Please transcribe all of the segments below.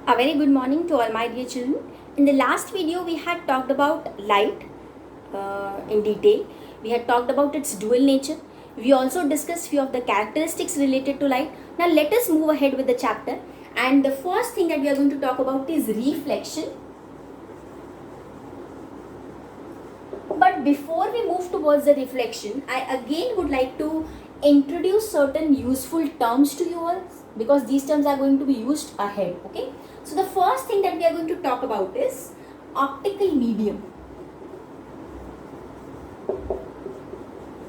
A very good morning to all my dear children. In the last video, we had talked about light in detail. We had talked about its dual nature. We also discussed few of the characteristics related to light. Now let us move ahead with the chapter. And the first thing that we are going to talk about is reflection. But before we move towards the reflection, I again would like to introduce certain useful terms to you all, because these terms are going to be used ahead. Okay, so the first thing that we are going to talk about is optical medium.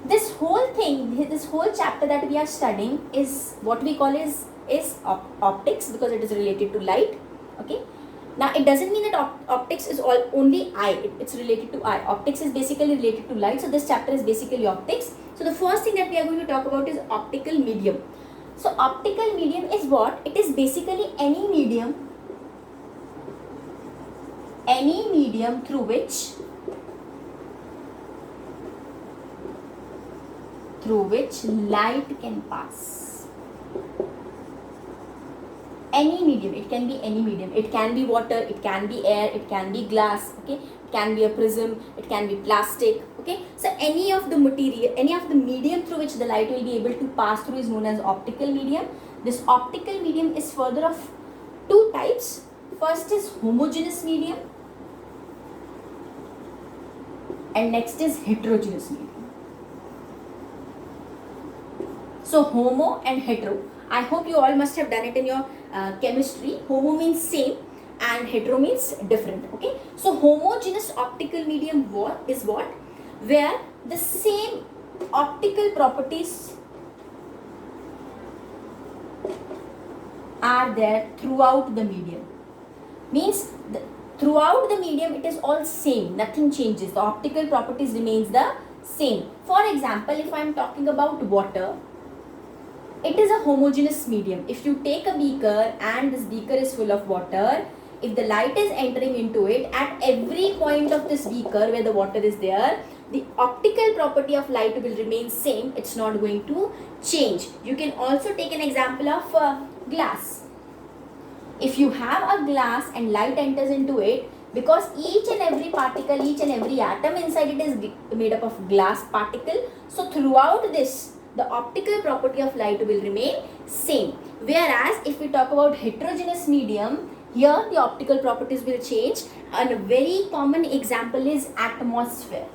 This whole chapter that we are studying is what we call is optics, because it is related to light. Okay, now it doesn't mean that optics is only eye. It's related to eye. Optics is basically related to light. So this chapter is basically optics. So the first thing that we are going to talk about is optical medium. So optical medium is what? It is basically any medium through which light can pass. Any medium, it can be any medium. It can be water, it can be air, it can be glass, okay? It can be a prism, it can be plastic, okay? So any of the material, any of the medium through which the light will be able to pass through is known as optical medium. This optical medium is further of two types. First is homogeneous medium and next is heterogeneous medium. So homo and hetero, I hope you all must have done it in your chemistry. Homo means same and hetero means different. Okay, so homogeneous optical medium is what? Where the same optical properties are there throughout the medium. Means throughout the medium it is all same, nothing changes. The optical properties remains the same. For example, if I am talking about water, it is a homogeneous medium. If you take a beaker and this beaker is full of water, if the light is entering into it, at every point of this beaker where the water is there, the optical property of light will remain same. It's not going to change. You can also take an example of glass. If you have a glass and light enters into it, because each and every particle, each and every atom inside it is made up of glass particle, so throughout this, the optical property of light will remain same. Whereas if we talk about heterogeneous medium, here the optical properties will change, and a very common example is atmosphere.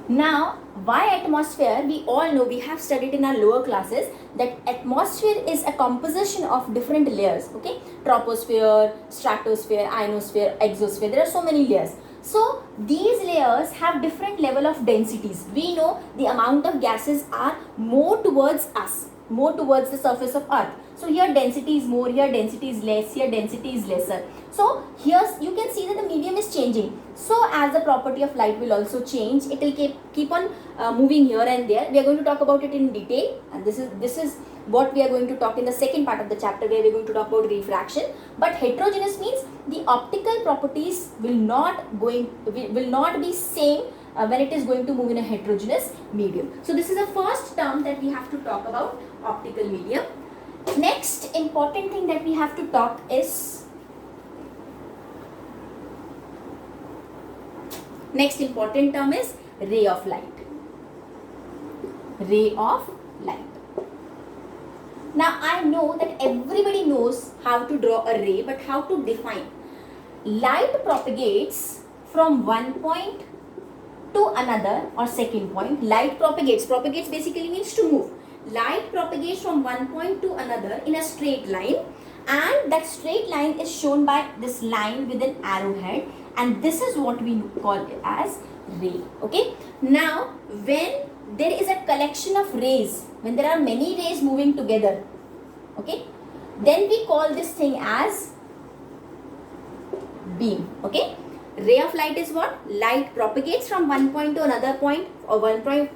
Now, why atmosphere? We all know, we have studied in our lower classes that atmosphere is a composition of different layers. Okay, troposphere, stratosphere, ionosphere, exosphere. There are so many layers. So these layers have different level of densities. We know the amount of gases are more towards us, more towards the surface of earth. So here density is more, here density is less, here density is lesser. So here you can see that the medium is changing. So as the property of light will also change, it will keep on moving here and there. We are going to talk about it in detail, and this is what we are going to talk in the second part of the chapter, where we are going to talk about refraction. But heterogeneous means the optical properties will not be same when it is going to move in a heterogeneous medium. So this is the first term that we have to talk about, optical medium. Next important thing that we have to talk is, next important term is ray of light. Ray of light. Now I know that everybody knows how to draw a ray, but how to define? Light propagates from one point to another or second point. Light propagates basically means to move. Light propagates from one point to another in a straight line, and that straight line is shown by this line with an arrowhead, and this is what we call it as ray. Okay, now when there is a collection of rays, when there are many rays moving together, okay, then we call this thing as beam. Okay, ray of light is what? Light propagates from one point to another point, or one point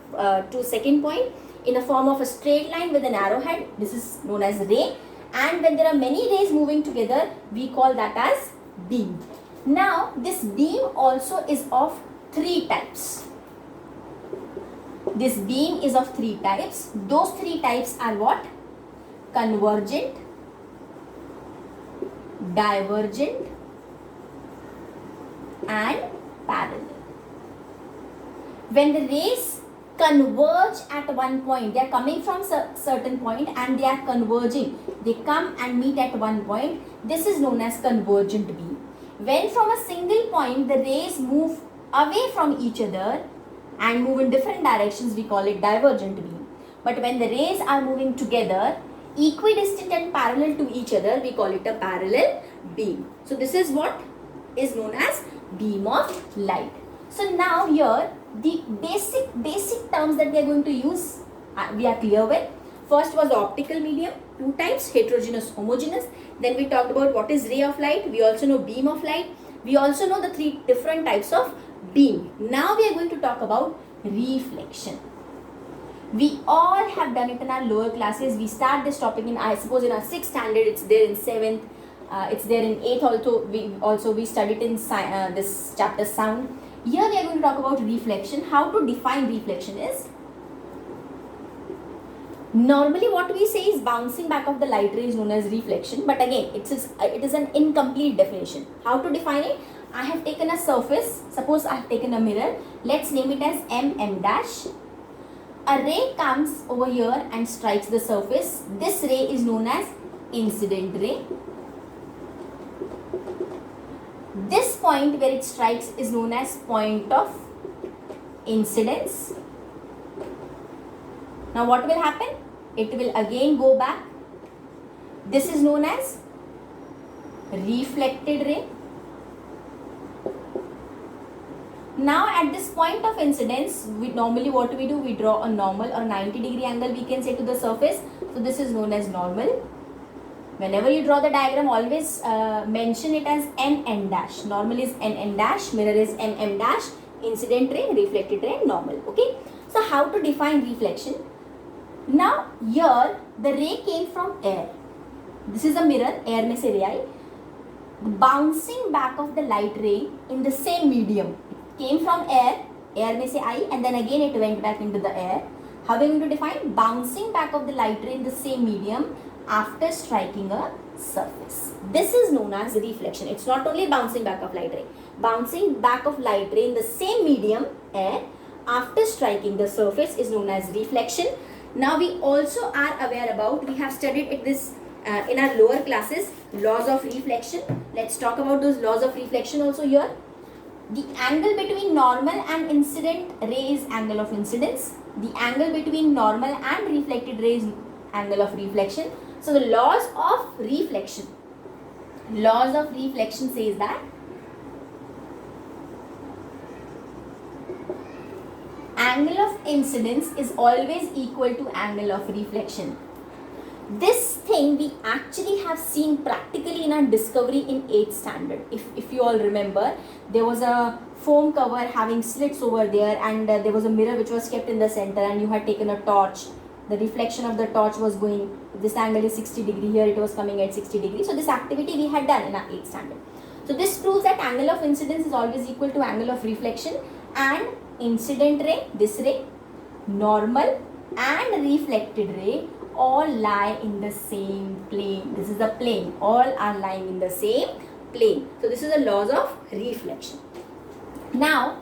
to second point, in a form of a straight line with an arrowhead. This is known as ray. And when there are many rays moving together, we call that as beam. Now this beam also is of three types. This beam is of three types. Those three types are what? Convergent, divergent and parallel. When the rays converge at one point, they are coming from certain point and they are converging, they come and meet at one point, this is known as convergent beam. When from a single point the rays move away from each other and move in different directions, we call it divergent beam. But when the rays are moving together, equidistant and parallel to each other, we call it a parallel beam. So this is what is known as beam of light. So now here the basic terms that we are going to use, we are clear with. First was the optical medium, two types, heterogeneous, homogeneous. Then we talked about what is ray of light. We also know beam of light. We also know the three different types of beam. Now we are going to talk about reflection. We all have done it in our lower classes. We start this topic in, I suppose, in our 6th standard. It's there in 7th. It's there in 8th. We studied in this chapter sound. Here we are going to talk about reflection. How to define reflection is, normally what we say is bouncing back of the light ray is known as reflection. But again, it is an incomplete definition. How to define it? I have taken a surface. Suppose I have taken a mirror. Let's name it as MM dash. A ray comes over here and strikes the surface. This ray is known as incident ray. This point where it strikes is known as point of incidence. Now what will happen? It will again go back. This is known as reflected ray. Now at this point of incidence, normally what we do, we draw a normal or 90-degree angle, we can say, to the surface. So this is known as normal. Whenever you draw the diagram, always mention it as NN dash. Normal is NN dash, mirror is MM dash, incident ray, reflected ray, normal. Okay. So how to define reflection? Now here the ray came from air. This is a mirror, air mein se ray aayi. The bouncing back of the light ray in the same medium. It came from air mein se aayi, and then again it went back into the air. How are we going to define? Bouncing back of the light ray in the same medium after striking a surface. This is known as reflection. It's not only bouncing back of light ray. Bouncing back of light ray in the same medium, air, after striking the surface is known as reflection. Now we also are aware about, we have studied it this in our lower classes, laws of reflection. Let's talk about those laws of reflection also here. The angle between normal and incident ray is angle of incidence. The angle between normal and reflected ray is angle of reflection. So the laws of reflection says that angle of incidence is always equal to angle of reflection. This thing we actually have seen practically in our discovery in 8th standard. If you all remember, there was a foam cover having slits over there, and there was a mirror which was kept in the center, and you had taken a torch. The reflection of the torch was going, this angle is 60 degree, here it was coming at 60 degree. So this activity we had done in our 8th standard. So this proves that angle of incidence is always equal to angle of reflection, and incident ray, this ray, normal and reflected ray all lie in the same plane. This is a plane. All are lying in the same plane. So this is the laws of reflection. Now